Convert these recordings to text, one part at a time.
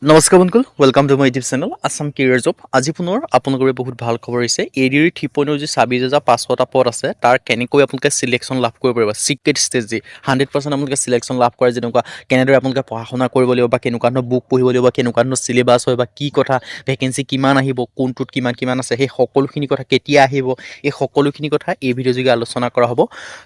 নমস্কাৰ বন্ধুসকল, welcome to my YouTube channel Assam career job. আজি পুনৰ আপোনালোকৰ বহুত ভাল খবৰ আহিছে। ADR 3.0 যি 26,500টা পদ আছে তাৰ কেনেকৈ আপোনালোকে চিলেকশ্যন লাভ কৰিব পাৰিব। চিক্ৰেট ষ্টেজ যি 100% আপোনালোকে চিলেকশ্যন লাভ কৰে, যেনেকুৱা কেনেদৰে আপোনালোকে পঢ়া শুনা কৰিব লাগিব বা কেনেকুৱা ধৰণৰ বুক পঢ়িব লাগিব, কেনেকুৱা ধৰণৰ চিলেবাছ হয় বা কি কথা, ভেকেঞ্চি কিমান আহিব, কোনটোত কিমান কিমান আছে, সেই সকলোখিনি কথা কেতিয়া আহিব, এই সকলোখিনি কথা এই ভিডিঅ' যোগে আলোচনা কৰা হ'ব।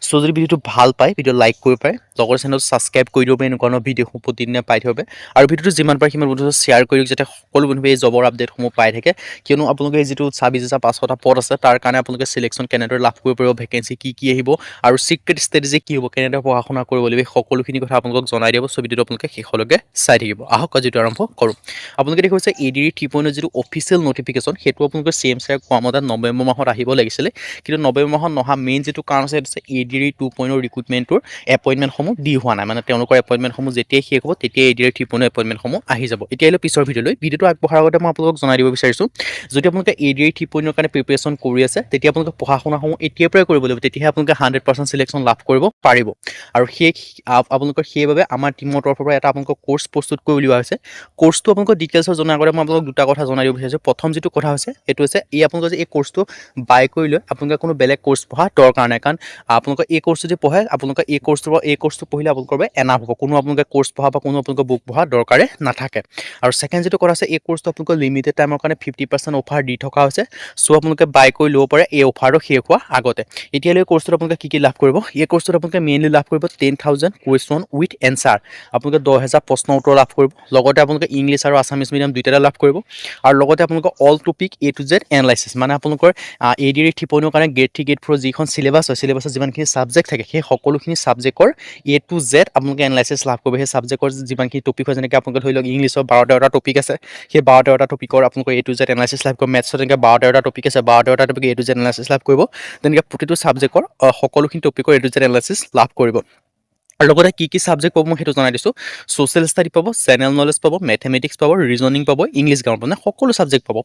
চ' যদি ভিডিঅ'টো ভাল পায়, ভিডিঅ' লাইক কৰিব পাৰে, লগৰ চেনেলটো ছাবস্ক্ৰাইব কৰি দিব পাৰে এনেকুৱা ধৰণৰ ভিডিঅ'সমূহ প্ৰতিদিনে পাই থাকিব পাৰে। আৰু ভিডিঅ'টো যিমান পাৰে সিমান বন্ধু শ্বেয়াৰ কৰি দিয়ক, যাতে সকলো বন্ধুৱে এই জবৰ আপডেটসমূহ পাই থাকে। কিয়নো আপোনালোকে এই যিটো 26,500টা পদ আছে তাৰ কাৰণে আপোনালোকে চিলেকশ্যন কেনেদৰে লাভ কৰিব পাৰিব, ভেকেঞ্চি কি আহিব আৰু চিক্ৰেট ষ্ট্ৰেটেজি কি হ'ব, কেনেদৰে পঢ়া শুনা কৰিব লাগিব, সকলোখিনি কথা আপোনালোকক জনাই দিব। চ' ভিডিঅ'টো আপোনালোকে শেষলৈকে চাই থাকিব। আহক যিটো আৰম্ভ কৰোঁ। আপোনালোকে দেখুৱাইছে ADR 3.0 যিটো অফিচিয়েল নটিফিকেশ্যন, সেইটো আপোনালোকে CM ছাৰে কোৱা মতে নৱেম্বৰ মাহত আহিব লাগিছিলে, কিন্তু নৱেম্বৰ মাহত নহা মেইন যিটো কাৰণ আছে সেইটো হৈছে ADR 2.0 ৰিক্ৰুটমেণ্টৰ এপইণ্টমেণ্টসমূহ দি হোৱা নাই। মানে তেওঁলোকৰ এপইণ্টমেণ্টসমূহ যেতিয়াই শেষ হ'ব তেতিয়াই ADR 3.0 এপইণ্টমেণ্টসমূহ আহি যাব। এতিয়া আহিলে পিছৰ ভিডিঅ'টো আগবঢ়াৰ আগতে মই আপোনালোকক জনাই দিব বিচাৰিছোঁ, যদি আপোনালোকে ADR 3.0 কাৰণে প্ৰিপেৰেশ্যন কৰি আছে, তেতিয়া আপোনালোকে পঢ়া শুনাসমূহ এতিয়াৰ পৰাই কৰিব লাগিব, তেতিয়াহে আপোনালোকে 100% চিলেকশ্যন লাভ কৰিব পাৰিব। আৰু আপোনালোকৰ সেইবাবে আমাৰ টিমৰ তৰফৰ পৰা এটা আপোনালোকক কোৰ্চ প্ৰস্তুত কৰি উলিওৱা হৈছে। কোৰ্চটো আপোনালোকৰ ডিটেইলছত জনাৰ আগতে মই আপোনালোকক দুটা কথা জনাই দিব বিচাৰিছোঁ। প্ৰথম যিটো কথা হৈছে এইটো হৈছে, আপোনালোকে যে এই কোৰ্চটো বাই কৰি লৈ আপোনালোকে কোনো বেলেগ কোৰ্চ পঢ়া দৰকাৰ নাই, কাৰণ আপোনালোকে এই কোৰ্চটো যদি পঢ়ে, আপোনালোকে এই কোৰ্চটো পঢ়িলে আপোনালোকৰ বাবে এনাফ হ'ব। কোনো আপোনালোকে কোৰ্চ পঢ়া বা কোনো আপোনালোকৰ বুক পঢ়া দৰকাৰে নাথাকে। আৰু ছেকেণ্ড যিটো কথা আছে, এই কোৰ্চটো আপোনালোকৰ লিমিটেড টাইমৰ কাৰণে 50% অফাৰ দি থকা হৈছে। চ' আপোনালোকে বাই কৰি ল'ব পাৰে এই অফাৰটো শেষ হোৱাৰ আগতে। এতিয়ালৈ কোৰ্চটোত আপোনালোকে কি লাভ কৰিব, এই কোৰ্চটোত আপোনালোকে মেইনলি লাভ কৰিব 10,000 কুৱেশ্যন উইথ এনচাৰ। আপোনালোকে 10,000 প্ৰশ্ন উত্তৰ লাভ কৰিব। লগতে আপোনালোকে ইংলিছ আৰু আছামিছ মিডিয়াম দুইটাতে লাভ কৰিব। আৰু লগতে আপোনালোকৰ all topic A to Z analysis, মানে আপোনালোকৰ ADR 3.0 কাৰণে গ্ৰেড 3 গ্ৰেড 4 যিখন চিলেবাছ হয়, চিলেবাছত যিমানখিনি ছাবজেক্ট থাকে, সেই সকলোখিনি ছাবজেক্টৰ A to Z আপোনালোকে এনালাইচিছ লাভ কৰিব। সেই ছাবজেক্টৰ যিমানখিনি টপিক হয়, যেনেকৈ আপোনালোকে ধৰি লওক ইংলিছৰ 12-13টা টপিক আছে, সেই 12-13টা টপিকৰ আপোনালোকৰ A to Z এনালাইচিছ লাভ কৰিব। মেথছত তেনেকৈ 12-13টা টপিক আছে, 12-13টা topic A to Z analysis লাভ কৰিব। তেনেকৈ প্ৰতিটো ছাবজেক্টৰ সকলোখিনি টপিকৰ A to Z এনালাইচিছ লাভ কৰিব। আৰু লগতে কি ছাবজেক্ট পাব মই সেইটো জনাই দিছোঁ। ছ'চিয়েল ষ্টাডি পাব, জেনেৰেল নলেজ পাব, মেথমেটিক্স পাব, ৰিজনিং পাব, ইংলিছ গ্ৰামাৰ পাব, মানে সকলো ছাবজেক্ট পাব।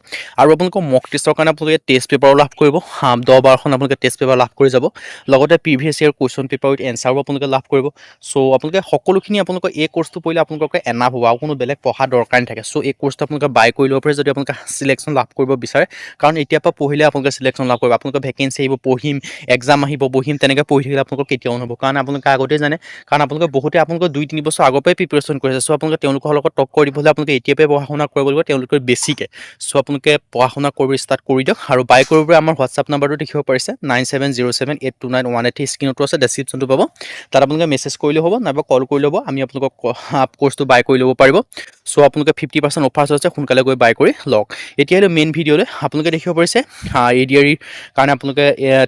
আৰু আপোনালোকৰ মক টেষ্টৰ কাৰণে আপোনালোকে টেষ্ট পেপাৰো লাভ কৰিব। 10-12খন আপোনালোকে টেষ্ট পেপাৰ লাভ কৰি যাব। লগতে previous year question paper with এনচাৰো আপোনালোকে লাভ কৰিব। চ' আপোনালোকে সকলোখিনি আপোনালোকৰ এই কোৰ্চটো পঢ়িলে আপোনালোকে এনাফ হ'ব, আৰু কোনো বেলেগ পঢ়া দৰকাৰ নাথাকে। চ' এই কোৰ্চটো আপোনালোকে বাই কৰি ল'ব পাৰে যদি আপোনালোকে চিলেকশ্যন লাভ কৰিব বিচাৰে, কাৰণ এতিয়াৰ পৰা পঢ়িলে আপোনালোকে চিলেকশ্যন লাভ কৰিব। আপোনালোকৰ ভেকেঞ্চি আহিব, পঢ়িম, এক্সাম আহিব, বহিম, তেনেকৈ পঢ়ি থাকিলে আপোনালোকৰ কেতিয়াও নহ'ব, কাৰণ আপোনালোকে আগতেই জানে, কাৰণ আপোনালোকে বহুতে আপোনালোকৰ 2-3 বছৰ আগৰ পৰাই প্ৰিপেৰেশ্যন কৰি আছে। চ' আপোনালোকে তেওঁলোকৰ লগত টক্কৰ দিবলৈ আপোনালোকে এতিয়াৰ পৰাই পঢ়া শুনা কৰিব লাগিব, তেওঁলোকৰ বেছিকৈ। চ' আপোনালোকে পঢ়া শুনা কৰিব ষ্টাৰ্ট কৰি দিয়ক। আৰু বাই কৰিবলৈ আমাৰ হোৱাটছআপ নাম্বাৰটো দেখিব পাৰিছে, 9707829183, স্ক্ৰীনতো আছে, ডেছক্ৰিপশ্যনটো পাব। তাত আপোনালোকে মেছেজ কৰিলেও হ'ব, নাইবা কল কৰি ল'ব, আমি আপোনালোকক কোৰ্চটো বাই কৰি ল'ব পাৰিব। চ' আপোনালোকে 50% অফাৰ চলিছে, সোনকালে গৈ বাই কৰি লওক। এতিয়া হ'লে মেইন ভিডিঅ'লৈ আপোনালোকে দেখিব পাৰিছে, ADR কাৰণে আপোনালোকে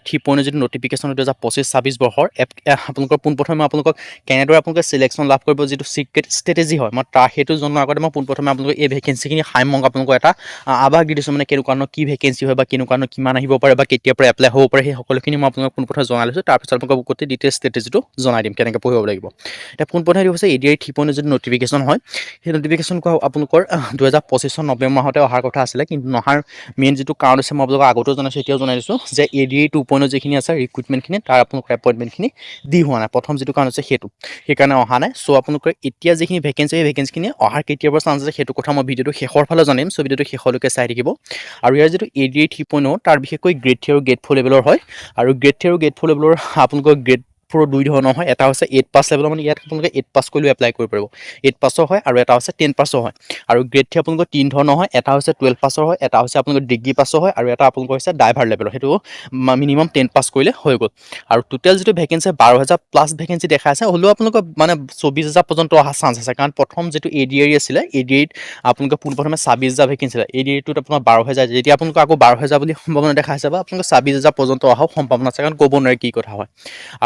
3.0 যিটো নটিফিকেশ্যন 2025-26 বৰ্ষৰ আপোনালোকৰ পোনপ্ৰথমে আপোনালোকক কেনেদৰে আপোনালোকে চিলেকশ্যন লাভ কৰিব, যিটো চিক্ৰেট ষ্ট্ৰেটেজি হয়, মই সেইটো জনোৱাৰ আগতে মই পোনপ্ৰথমে আপোনালোকে এই ভেকেঞ্চিখিনি সামগ্ৰিক আপোনালোকক এটা আভাস দি দিছোঁ, মানে কেনেকুৱা ধৰণৰ কি ভেকেঞ্চি হয় বা কেনেকুৱা ধৰণৰ কিমান আহিব পাৰে বা কেতিয়াৰ পৰা এপ্লাই হ'ব পাৰে, সেই সকলোখিনি মই আপোনালোকক পোনপ্ৰথমে জনাই লৈছোঁ। তাৰপিছত আপোনালোকক গোটেই ডিটেইলছ ষ্ট্ৰেটেজিটো জনাই দিম, কেনেকৈ পঢ়িব লাগিব। এতিয়া পোনপ্ৰথমে হৈছে ADR 3.0 যিটো নটিফিকেশ্যন হয়, সেই নটিফিকেশ্যন আপোনালোকৰ 2025 নৱেম্বৰ মাহতে অহাৰ কথা আছিলে, কিন্তু নহাৰ মেইন যিটো কাৰণ আছে মই আপোনালোকক আগতেও জনাইছোঁ, এতিয়াও জনাই দিছোঁ, যে ADR 2.0 যিখিনি আছে ৰিক্ৰুটমেণ্টখিনি, তাৰ আপোনালোকৰ এপইণ্টমেণ্টখিনি দি হোৱা নাই। প্ৰথম যিটো কাৰণ আছে সেইটো, সেইকাৰণে অহা নাই। চ' আপোনালোকৰ এতিয়া যিখিনি ভেকেঞ্চি, সেই ভেকেঞ্চিখিনি অহাৰ কেতিয়াৰ পৰা চান্স আছে সেইটো কথা মই ভিডিঅ'টো শেষৰ ফালে জানিম। চ' ভিডিঅ'টো শেষলৈকে চাই থাকিব। আৰু ইয়াৰ যিটো ADR 3.0 তাৰ বিশেষকৈ গ্ৰেড 3 আৰু গ্ৰেড 4 লেভেলৰ হয়। আৰু গ্ৰেড 3 আৰু গ্ৰেড 4 লেভেলৰ আপোনালোকৰ গ্ৰেড 4 দুই ধৰণৰ হয়। এটা হৈছে 8 পাছ লেভেলৰ, মানে ইয়াত আপোনালোকে 8 পাছ কৰিলেও এপ্লাই কৰিব পাৰিব, 8 পাছৰ হয়, আৰু এটা হৈছে 10 পাছৰ হয়। আৰু গ্ৰেড 3 আপোনালোকৰ 3 ধৰণৰ হয়, এটা হৈছে 12 পাছৰ হয়, এটা হৈছে আপোনালোকৰ ডিগ্ৰী পাছৰ হয়, আৰু এটা আপোনালোকৰ হৈছে ড্ৰাইভাৰ লেভেলৰ, সেইটো মিনিমাম 10 পাছ কৰিলে হৈ গ'ল। আৰু টোটেল যিটো ভেকেঞ্চি 12,000+ ভেকেঞ্চি দেখাই আছে, হ'লেও আপোনালোকৰ মানে 24,000 পৰ্যন্ত অহা চান্স আছে, কাৰণ প্ৰথম যিটো ADR আছিলে, ADR আপোনালোকে পোনপ্ৰথমে 26,000 ভেকেঞ্চি আছিলে, ADR আপোনাৰ 12,000, যেতিয়া আপোনালোকৰ আকৌ 12,000 বুলি সম্ভাৱনা দেখা আছে, বা আপোনালোকৰ 26,000 পৰ্যন্ত অহাও সম্ভাৱনা আছে, কাৰণ ক'ব নোৱাৰে কি কথা হয়।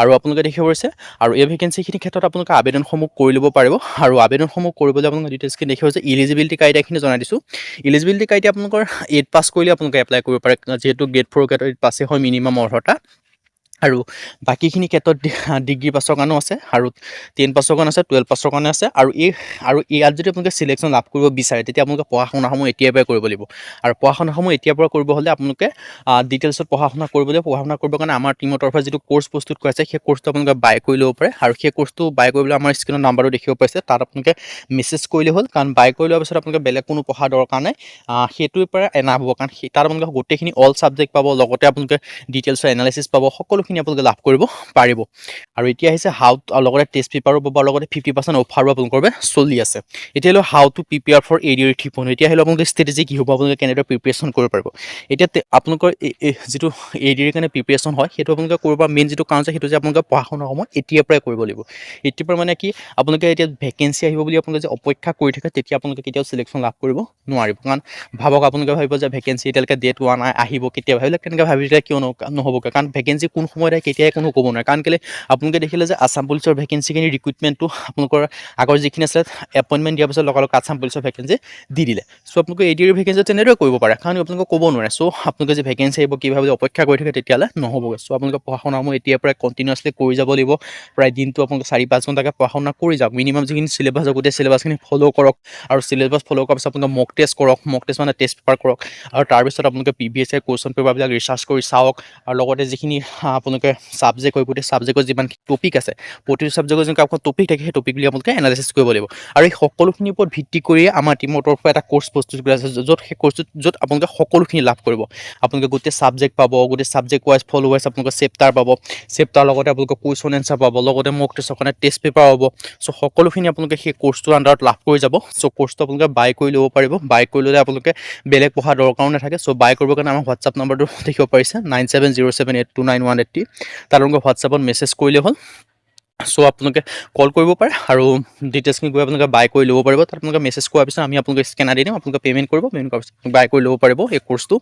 আৰু আপোনালোকে দেখিব পাৰিছে, আৰু এই ভেকেঞ্চিখিনিৰ ক্ষেত্ৰত আপোনালোকে আবেদনসমূহ কৰি ল'ব পাৰিব। আৰু আবেদনসমূহ কৰিবলৈ আপোনালোকে ডিটেইলছখিনি দেখিব পাৰিছে, ইলিজিবিলিটি ক্ৰাইটেৰিয়াখিনি জনাই দিছোঁ। ইলিজিবিলিটি ক্ৰাইটেৰিয়া আপোনালোকৰ 8 পাছ কৰিলে আপোনালোকে এপ্লাই কৰিব পাৰে, যিহেতু গ্ৰেড 4 গ্ৰেড 8 পাছেই হয় মিনিমাম অৰ্হতা। আৰু বাকীখিনি ক্ষেত্ৰত ডিগ্ৰী পাছৰ কাৰণেও আছে আৰু 10 পাছৰ কাৰণে আছে 12 পাছৰ কাৰণে আছে আৰু ইয়াত যদি আপোনালোকে চিলেকশ্যন লাভ কৰিব বিচাৰে তেতিয়া আপোনালোকে পঢ়া শুনাসমূহ এতিয়াৰ পৰাই কৰিব লাগিব আৰু পঢ়া শুনাসমূহ এতিয়াৰ পৰা কৰিব হ'লে আপোনালোকে ডিটেইলছত পঢ়া শুনা কৰিবৰ কাৰণে আমাৰ টিমৰ তৰফৰ যিটো কোৰ্চ প্ৰস্তুত কৰা আছে সেই কোৰ্চটো আপোনালোকে বাই কৰি ল'ব পাৰে আৰু সেই কোৰ্চটো বাই কৰিবলৈ আমাৰ স্ক্ৰীনৰ নাম্বাৰটো দেখিব পাইছে তাত আপোনালোকে মেছেজ কৰিলে হ'ল কাৰণ বাই কৰি লোৱাৰ পিছত আপোনালোকে বেলেগ কোনো পঢ়া দৰকাৰ নাই সেইটোৰ পৰা এনাফ হ'ব কাৰণ তাত আপোনালোকে গোটেইখিনি অল ছাবজেক্ট পাব লগতে আপোনালোকে ডিটেইলছৰ এনালাইচিছ পাব সকলোখিনি আপোনালোকে লাভ কৰিব পাৰিব আৰু এতিয়া আহিছে লগতে টেষ্ট পেপাৰো পাব লগতে 50% অফাৰো আপোনালোকৰ বাবে চলি আছে এতিয়া হ'লে how to prepare for ADR 3.0 এতিয়া হ'লে আপোনালোকৰ ষ্ট্ৰেটেজি কি হ'ব আপোনালোকে কেনেদৰে প্ৰিপেৰেশ্যন কৰিব পাৰিব এতিয়া আপোনালোকৰ যিটো ADR কাৰণে প্ৰিপেৰেশ্যন হয় সেইটো আপোনালোকে কৰিব পৰা মেইন যিটো কাৰণ আছে সেইটো যে আপোনালোকে পঢ়া শুনাৰ সময় এতিয়াৰ পৰাই কৰিব লাগিব এতিয়াৰ পৰা মানে কি আপোনালোকে এতিয়া ভেকেঞ্চি আহিব বুলি আপোনালোকে যে অপেক্ষা কৰি থাকে তেতিয়া আপোনালোকে কেতিয়াও চিলেকশ্যন লাভ কৰিব নোৱাৰিব কাৰণ ভাবক আপোনালোকে ভাবিব যে ভেকেঞ্চি এতিয়ালৈকে ডেট হোৱা নাই আহিব কেতিয়া ভাবিলে কেনেকৈ ভাবিলে কিয় নহ'বগৈ কাৰণ ভেকেঞ্চি কোন সময়ত আহে কেতিয়াই কোনো ক'ব নোৱাৰে কাৰণ কেলৈ আপোনালোকে দেখিলে যে আছাম পুলিচৰ ভেকেঞ্চিখিনি ৰিক্ৰুইটমেণ্টটো আপোনালোকৰ আগৰ যিখিনি আছিলে এপইণ্টমেণ্ট দিয়াৰ পিছত লগালগ আছাম পুলিচৰ ভেকেঞ্চি দি দিলে চ' আপোনালোকে ADR ভেকেঞ্চি তেনেদৰে কৰিব পাৰে কাৰণ আপোনালোকে ক'ব নোৱাৰে চ' আপোনালোকে যে ভেকেঞ্চি আহিব কি ভাবে অপেক্ষা কৰি থাকে তেতিয়াহ'লে নহ'বগৈ চ' আপোনালোকে পঢ়া শুনাসমূহ এতিয়াৰ পৰাই কণ্টিনিউৱাছলি কৰি যাব লাগিব প্ৰায় দিনটো আপোনালোকে 4-5 ঘণ্টাকৈ পঢ়া শুনা কৰি যাওক মিনিমাম যিখিনি চিলেবাছ গোটেই চিলেবাছখিনি ফ'ল' কৰক আৰু চিলেবাছ ফ'ল' কৰাৰ পিছত আপোনালোকে মক টেষ্ট কৰক মক টেষ্ট মানে টেষ্ট পেপাৰ কৰক আৰু তাৰপিছত আপোনালোকে PBSC কুৱেশ্যন পেপাৰবিলাক ৰিচাৰ্চ কৰি চাওক আৰু লগতে যিখিনি আপোনালোকে ছাবজেক্ট হয় গোটেই ছাবজেক্টৰ যিমান টপিক আছে প্ৰতিটো ছাবজেক্টৰ যোনকৈ আপোনাৰ টপিক থাকে সেই টপিকবিলাক আপোনালোকে এনালাইচিছ কৰিব লাগিব আৰু এই সকলোখিনিৰ ওপৰত ভিত্তি কৰিয়ে আমাৰ টিমৰ তৰফৰ এটা কোৰ্চ প্ৰস্তুত কৰা আছে য'ত সেই কোৰ্চটোত য'ত আপোনালোকে সকলোখিনি লাভ কৰিব আপোনালোকে গোটেই ছাবজেক্ট পাব গোটেই ছাবজেক্ট ৱাইজ ফ'ল' ৱাইজ আপোনালোকে চেপ্টাৰ পাব চেপ্টাৰ লগতে আপোনালোকে কুৱেশ্যন এনচাৰ পাব লগতে মক টেষ্টৰ কাৰণে টেষ্ট পেপাৰ হ'ব চ' সকলোখিনি আপোনালোকে সেই কোৰ্চটোৰ আণ্ডাৰত লাভ কৰি যাব চ' কোৰ্চটো আপোনালোকে বাই কৰি ল'ব পাৰিব বাই কৰি ল'লে আপোনালোকে বেলেগ পঢ়া দৰকাৰো নাথাকে চ' বাই কৰিবৰ কাৰণে আমাৰ হোৱাটছআপ নম্বৰটো দেখিব পাৰিছে 9707829183 তাত আপোনালোকে হোৱাটছআপত মেছেজ কৰিলে হ'ল চ' আপোনালোকে কল কৰিব পাৰে আৰু ডিটেইলছখিনি গৈ আপোনালোকে বাই কৰি ল'ব পাৰিব তাত আপোনালোকে মেছেজ কৰাৰ পিছত আমি আপোনালোকে স্কেনাৰ দি দিম আপোনালোকে পে'মেণ্ট কৰিব পে'মেণ্ট কৰাৰ পিছত বাই কৰি ল'ব পাৰিব এই কোৰ্চটো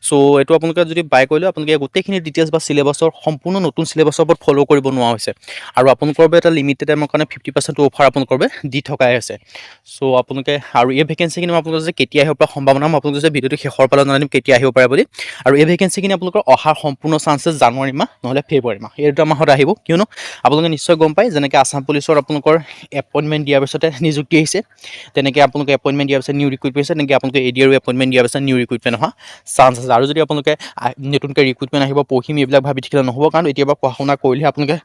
চ' এইটো আপোনালোকে যদি বাই কৰি লয় আপোনালোকে গোটেইখিনি ডিটেইলছ বা চিলেবাছৰ সম্পূৰ্ণ নতুন চিলেবাছৰ ওপৰত ফ'ল' কৰিব নোৱাৰা হৈছে আৰু আপোনালোকৰ বাবে এটা লিমিটেড টাইমৰ কাৰণে 50% অফাৰ আপোনালোকৰ বাবে দি থকাই আছে চ' আপোনালোকে আৰু এই ভেকেঞ্চিখিনি মই আপোনালোকে যে কেতিয়া আহিব পৰা সম্ভাৱনা মই আপোনালোকে যে ভিডিঅ'টো শেষৰ ফালে জনাই দিম কেতিয়া আহিব পাৰে বুলি আৰু এই ভেকেঞ্চিখিনি আপোনালোকৰ অহাৰ সম্পূৰ্ণ চান্সেছ জানুৱাৰী মাহ নহ'লে ফেব্ৰুৱাৰী মাহ এই দুটা মাহত আহিব কিয়নো আপোনালোকে নিশ্চয় গম পায় যেনেকৈ আছাম পুলিচৰ আপোনালোকৰ এপইণ্টমেণ্ট দিয়াৰ পিছতে নিযুক্তি আহিছে তেনেকৈ আপোনালোকে এপইণ্টমেণ্ট দিয়াৰ পিছত নিউ ৰিক্ৰুইটমেণ্ট হৈছে তেনেকৈ আপোনালোকে ADR এপইণ্টমেণ্ট দিয়াৰ পিছত নিউ ৰিক্ৰুইটমেণ্ট অহা চান্স আছে আৰু যদি আপোনালোকে নতুনকৈ ৰিক্ৰুইটমেণ্ট আহিব পঢ়িম এইবিলাক ভাবি থাকিলে নহ'ব কাৰণ এতিয়াৰ পৰা পঢ়া শুনা কৰিলেহে আপোনালোকে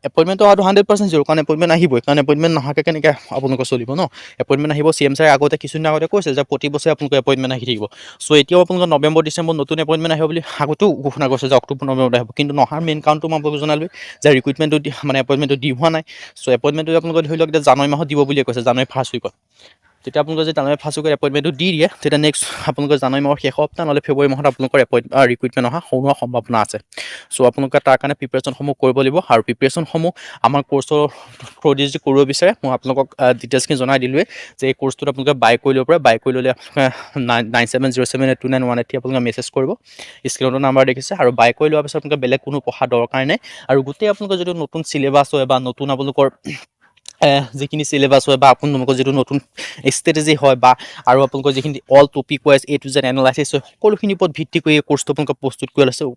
এপইণ্টমেণ্টটো অহাটো 100% জিৰ' কাৰণ এপইণ্টমেণ্ট আহিবই কাৰণ এপইণ্টমেণ্ট নহাকৈ কেনেকৈ আপোনালোকৰ চলিব ন এপইণ্টমেণ্ট আহিব CM ছাৰে আগতে কিছুদিন আগতে কৈছিল যে প্ৰতি বছৰে আপোনালোকৰ এপইণ্টমেণ্ট আহি থাকিব চ' এতিয়াও আপোনালোকৰ নৱেম্বৰ ডিচেম্বৰ নতুন এপইণ্টমেণ্ট আহিব বুলি আগতেও ঘোষণা কৰিছে যে অক্টোবৰ নৱেম্বৰত আহিব কিন্তু নহাৰ মেইন কাৰণটো মই আপোনালোকক জনালোঁ যে ৰিক্ৰুইটমেণ্টটো মানে এপইণ্টমেণ্টটো দি হোৱা নাই চ' এপইণ্টমেণ্টটো আপোনালোকে ধৰি লওক এতিয়া জানুৱাৰী মাহত দিব বুলিয়ে কৈছে জানুৱাৰী ফাৰ্ষ্ট উইকত তেতিয়া আপোনালোকে যদি জানুৱাৰী ফাৰ্ষ্ট উইকত এপইণ্টমেণ্টটো দি দিয়ে তেতিয়া নেক্সট আপোনালোকৰ জানুৱাৰী মাহৰ শেষ সপ্তাহ নহ'লে ফেব্ৰুৱাৰী মাহত আপোনালোকৰ ৰিক্ৰুইটমেণ্ট অহা হোৱাৰ সম্ভাৱনা আছে চ' আপোনালোকে তাৰ কাৰণে প্ৰিপেৰেশ্যনসমূহ কৰিব লাগিব আৰু প্ৰিপেৰেশ্যনসমূহ আমাৰ কোৰ্চৰ থ্ৰুদি যদি কৰিব বিচাৰে মই আপোনালোকক ডিটেইলছখিনি জনাই দিলোঁৱে যে এই কোৰ্চটোত আপোনালোকে বাই কৰি ল'ব পাৰে বাই কৰি ল'লে আপোনালোকে 9707829183 আপোনালোকে মেছেজ কৰিব স্ক্ৰীণতো নাম্বাৰ দেখিছে আৰু বাই কৰি লোৱাৰ পিছত আপোনালোকে বেলেগ কোনো পঢ়া দৰকাৰ নাই আৰু গোটেই আপোনালোকৰ যিটো নতুন চিলেবাছ হয় বা নতুন আপোনালোকৰ যিখিনি চিলেবাছ হয় বা আপোনালোকৰ যিটো নতুন ষ্ট্ৰেটেজি হয় বা আৰু আপোনালোকৰ যিখিনি all topic wise A to Z analysis হয় সকলোখিনিৰ ওপৰত ভিত্তি কৰি এই কোৰ্চটো আপোনালোকে প্ৰস্তুত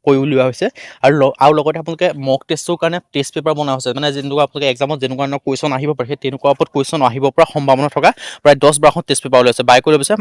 কৰি উলিওৱা হৈছে আৰু লগতে আপোনালোকে মক টেষ্টৰ কাৰণে টেষ্ট পেপাৰ বনোৱা হৈছে মানে যেনেকুৱা আপোনালোকে এক্সামত যেনেকুৱা ধৰণৰ কুৱেশ্যন আহিব পাৰে সেই তেনেকুৱা ওপৰত কুৱেশ্যন আহিব পৰা সম্ভাৱনা থকা প্ৰায় 10-12খন টেষ্ট পেপাৰ ওলাইছে বাই কৰি লৈছে